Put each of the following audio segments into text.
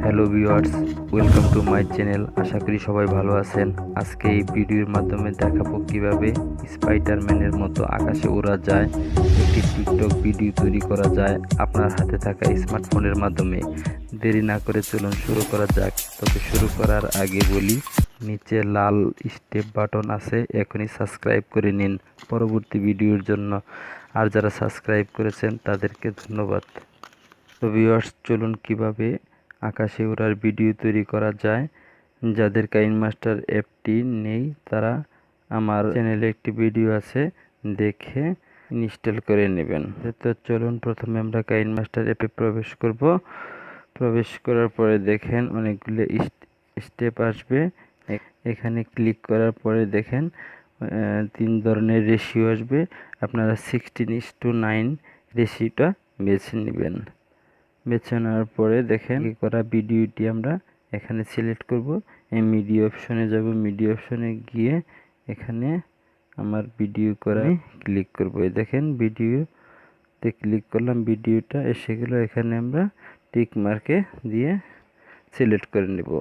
Hello viewers, welcome to my channel. আশা করি সবাই ভালো আছেন। আজকে এই ভিডিওর মাধ্যমে দেখাবো কিভাবে স্পাইডারম্যানের মতো আকাশে ওড়া যায়, একটি টিকটক ভিডিও তৈরি করা যায় আপনার হাতে থাকা স্মার্টফোনের মাধ্যমে। দেরি না করে চলুন শুরু করা যাক। তবে শুরু করার আগে বলি, নিচে লাল স্টেপ বাটন আছে, এখনই সাবস্ক্রাইব করে নিন পরবর্তী ভিডিওর জন্য। আর যারা সাবস্ক্রাইব করেছেন তাদেরকে ধন্যবাদ। তো ভিউয়ার্স, চলুন কিভাবে আকাশে ওড়ার ভিডিও তৈরি করা যায়। যাদের কাইনমাস্টার অ্যাপটি নেই তারা আমার চ্যানেলে একটি ভিডিও আছে, দেখে ইনস্টল করে নেবেন। তো চলুন প্রথমে আমরা কাইনমাস্টার অ্যাপে প্রবেশ করব। প্রবেশ করার পরে দেখেন অনেকগুলো স্টেপ আসবে। এখানে ক্লিক করার পরে দেখেন 3 ধরনের রেশিও আসবে। আপনারা 16:9 রেশিওটা বেছে নেবেন। বেছে নেওয়ার পরে দেখেন করা ভিডিওটি আমরা এখানে সিলেক্ট করব। এই মিডিয়া অপশনে যাব। মিডিয়া অপশনে গিয়ে এখানে আমার ভিডিও করা ক্লিক করব। এই দেখেন ভিডিওতে ক্লিক করলাম, ভিডিওটা এসে গেল। এখানে আমরা টিক মার্কে দিয়ে সিলেক্ট করে নেব।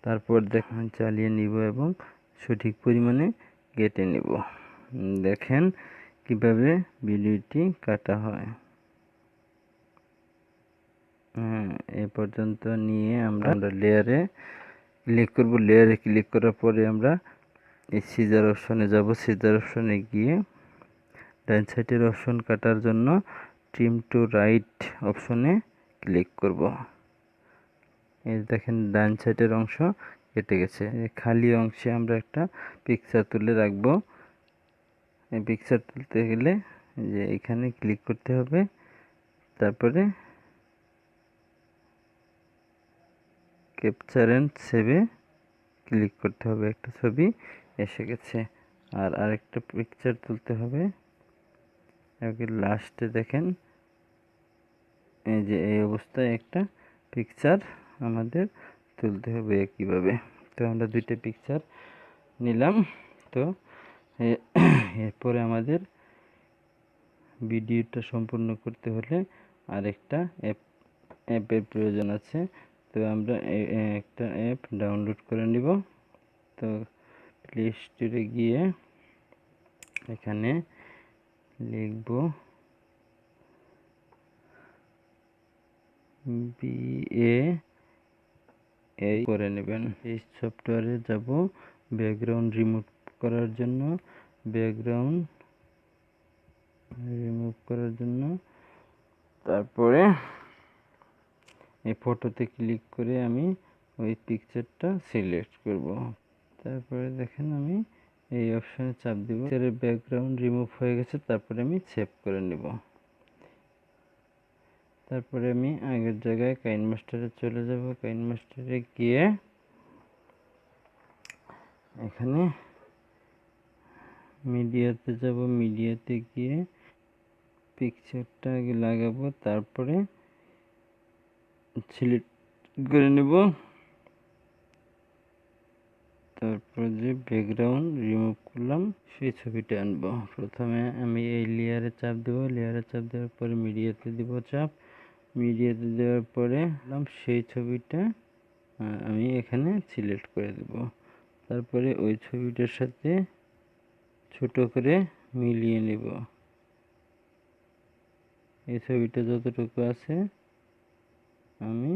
তারপর দেখেন চালিয়ে নিব এবং সঠিক পরিমাণে কেটে নেব। দেখেন কিভাবে ভিডিওটি কাটা হয়। এই পর্যন্ত নিয়ে আমরা লেয়ারে ক্লিক করব। লেয়ারে ক্লিক করার পরে আমরা এই সিজার অপশনে যাব। সিজার অপশনে গিয়ে ডান সাইডের অপশন কাটার জন্য ট্রিম টু রাইট অপশনে ক্লিক করব। এই দেখেন ডান সাইডের অংশ কেটে গেছে। খালি অংশে আমরা একটা পিকচার তুলে রাখব। এই পিকচার তুলতে গেলে যে এখানে ক্লিক করতে হবে, তারপরে ক্যাপচার এন্ড সেভে ক্লিক করতে হবে। একটা ছবি এসে গেছে। আর আরেকটা পিকচার তুলতে হবে। লাস্টে দেখেন এই যে এই অবস্থায় একটা পিকচার আমাদের তুলতে হবে একইভাবে। তো আমরা দুইটা পিকচার নিলাম। তো এরপরে আমাদের ভিডিওটা সম্পূর্ণ করতে হলে আরেকটা অ্যাপের প্রয়োজন আছে। তো আমরা একটা অ্যাপ ডাউনলোড করে নিব। তো প্লে স্টোরে গিয়ে এখানে লিখব BA করে নেবেন। এই সফটওয়্যারে যাব। ব্যাকগ্রাউন্ড রিমুভ করার জন্য তারপরে এই ফটোতে ক্লিক করে আমি ওই পিকচারটা সিলেক্ট করব। তারপরে দেখেন আমি এই অপশনে চাপ দিব। ব্যাকগ্রাউন্ড রিমুভ হয়ে গেছে। তারপরে আমি সেভ করে নেব। তারপরে আমি আগের জায়গায় কাইনমাস্টারে চলে যাব। কাইনমাস্টারে গিয়ে এখানে মিডিয়াতে যাব। মিডিয়াতে গিয়ে পিকচারটা আগে লাগাবো, তারপরে সিলেক্ট করে নেব। তারপর যে ব্যাকগ্রাউন্ড রিমুভ করলাম সেই ছবিটা আনবো। প্রথমে আমি এই লেয়ারে চাপ দেব। লেয়ারে চাপ দেওয়ার পরে মিডিয়াতে দিব চাপ। মিডিয়াতে দেওয়ার পরে সেই ছবিটা আমি এখানে সিলেক্ট করে দেব। তারপরে ওই ছবিটার সাথে ছোট করে মিলিয়ে নেব। এই ছবিটা যতটুকু আছে আমি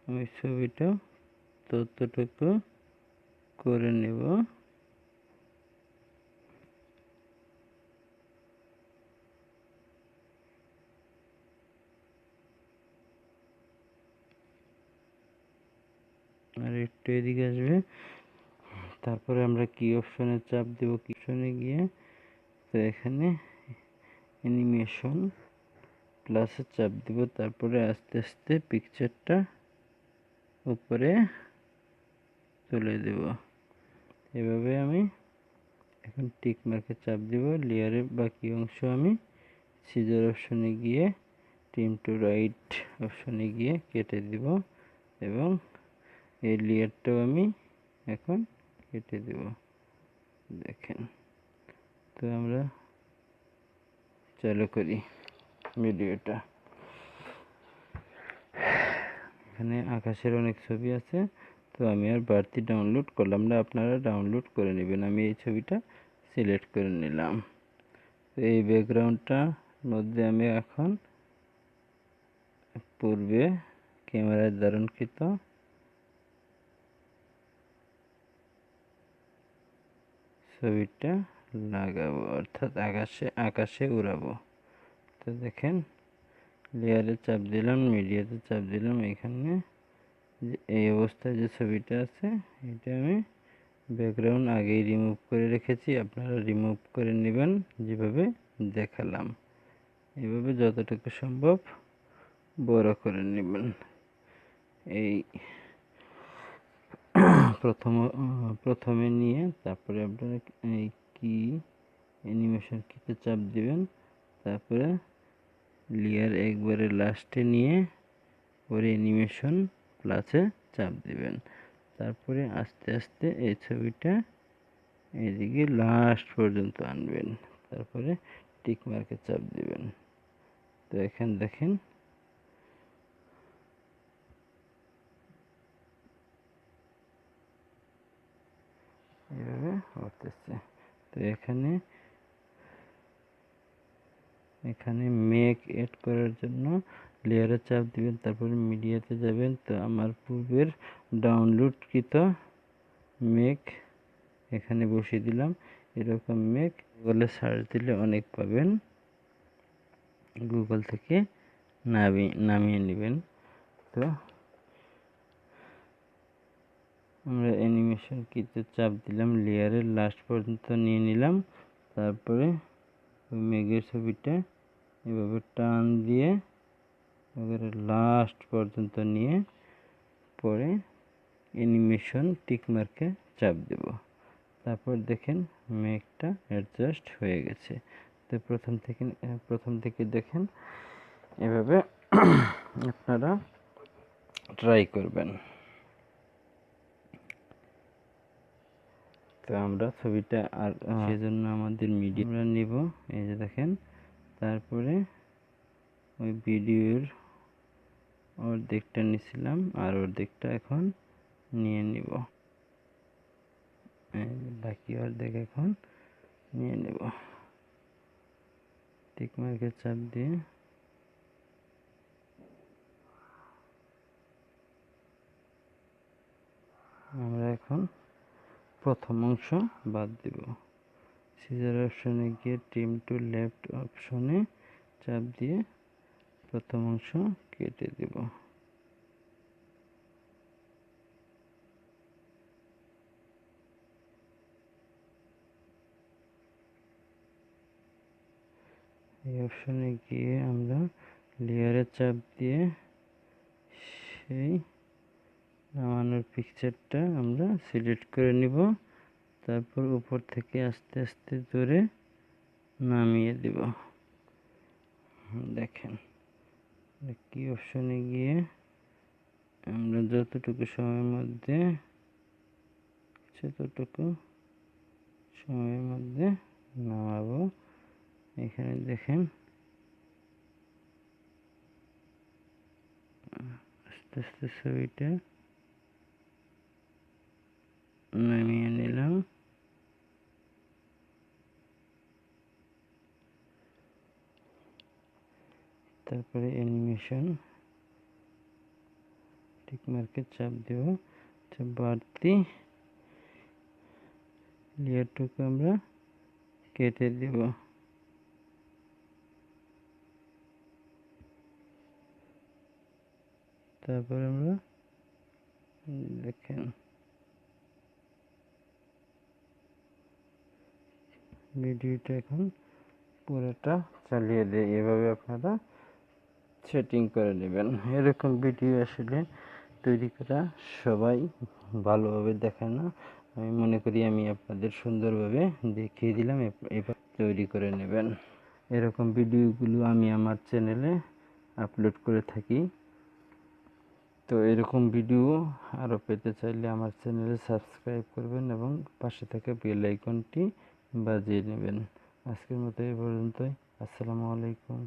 ওই ছবিটা ততটুকু করে নেব। আর একটু এদিকে আসবে। তারপরে আমরা কি অপশনে চাপ দেব। কি অপশনে গিয়ে তো এখানে অ্যানিমেশন প্লাসে চাপ দিব। তারপরে আস্তে আস্তে পিকচারটা উপরে তুলে দেব। এভাবে আমি এখন টিক মার্কে চাপ দিব। লেয়ারের বাকি অংশ আমি সিজার অপশনে গিয়ে ট্রিম টু রাইট অপশনে গিয়ে কেটে দিব এবং এই লেয়ারটাও আমি এখন কেটে দেব। দেখেন, তো আমরা চালু করি ভিডিওটা। এখানে আকাশের অনেক ছবি আছে, তো আমি আর বাড়তি ডাউনলোড করলাম না, আপনারা ডাউনলোড করে নেবেন। আমি এই ছবিটা সিলেক্ট করে নিলাম। তো এই ব্যাকগ্রাউন্ডটার মধ্যে আমি এখন পূর্বে ক্যামেরায় ধারণকৃত ছবিটা লাগাবো, অর্থাৎ আকাশে উড়াবো। তো দেখেন, লেয়ারে চাপ দিলাম, মিডিয়াতে চাপ দিলাম। এখানে যে এই অবস্থায় যে ছবিটা আছে, এটা আমি ব্যাকগ্রাউন্ড আগেই রিমুভ করে রেখেছি। আপনারা রিমুভ করে নেবেন যেভাবে দেখালাম। এভাবে যতটুকু সম্ভব বড় করে নেবেন। এই প্রথমে নিয়ে তারপরে আপনারা এই কি অ্যানিমেশন কিতে চাপ দিবেন, তারপরে লেয়ার একবারে লাস্টে নিয়ে পরে অ্যানিমেশন প্লাসে চাপ দিবেন। তারপরে আস্তে আস্তে এই ছবিটা এদিকে লাস্ট পর্যন্ত আনবেন, তারপরে টিক মার্কে চাপ দিবেন। তো এখানে দেখেন এভাবে উঠতেছে। তো এখানে মেঘ এড করার জন্য লেয়ারে চাপ দিবেন, তারপরে মিডিয়াতে যাবেন। তো আমার পূর্বের ডাউনলোডকৃত মেঘ এখানে বসিয়ে দিলাম। এরকম মেঘ গুগলে সার্চ দিলে অনেক পাবেন, গুগল থেকে নামিয়ে নেবেন। তো আমরা অ্যানিমেশন কিতে চাপ দিলাম, লেয়ারের লাস্ট পর্যন্ত নিয়ে নিলাম। তারপরে ওই মেঘের ছবিটা এভাবে টান দিয়ে এবারে লাস্ট পর্যন্ত নিয়ে পরে অ্যানিমেশন টিক মার্কে চাপ দেব। তারপর দেখেন মেঘটা অ্যাডজাস্ট হয়ে গেছে। তো প্রথম থেকে দেখেন, এভাবে আপনারা ট্রাই করবেন। তো আমরা ছবিটা আর সেজন্য আমাদের মিডিয়া আমরা নিব, এই যে দেখেন। তারপরে ওই ভিডিওর অর্ধেকটা নিছিলাম, আর অর্ধেকটা এখন নিয়ে নিব, বাকি অর্ধেক এখন নিয়ে নেব। টিক মার্কে চাপ দিয়ে আমরা এখন প্রথম অংশ বাদ দিব। সিজার অপশনে গিয়ে ট্রিম টু লেফট অপশনে চাপ দিয়ে প্রথম অংশ কেটে দেব। এই অপশনে গিয়ে আমরা লেয়ারে চাপ দিয়ে সেই নামানোর পিকচারটা আমরা সিলেক্ট করে নিব। তারপর উপর থেকে আস্তে আস্তে ধরে নামিয়ে দেব। দেখেন কি অপশনে গিয়ে আমরা যতটুকু সময়ের মধ্যে নামাবো। এখানে দেখেন আস্তে আস্তে ছবিটা নামিয়ে নিলাম। তারপরে অ্যানিমেশন টিক মার্কে চাপ দেব। বাড়তি লেয়ারটুকু আমরা কেটে দেব। তারপর আমরা দেখেন ভিডিওটা এখন পুরোটা চালিয়ে দেয়। এভাবে আপনারা সেটিং করে নেবেন। এরকম ভিডিও আসলে তৈরি করা সবাই ভালোভাবে দেখায় না। আমি মনে করি আমি আপনাদের সুন্দরভাবে দেখিয়ে দিলাম, এবার তৈরি করে নেবেন। এরকম ভিডিওগুলো আমি আমার চ্যানেলে আপলোড করে থাকি। তো এরকম ভিডিও আরও পেতে চাইলে আমার চ্যানেলে সাবস্ক্রাইব করবেন এবং পাশে থাকা বেল আইকনটি বাজিয়ে নেবেন। আজকের মতো এই পর্যন্তই। আসসালামু আলাইকুম।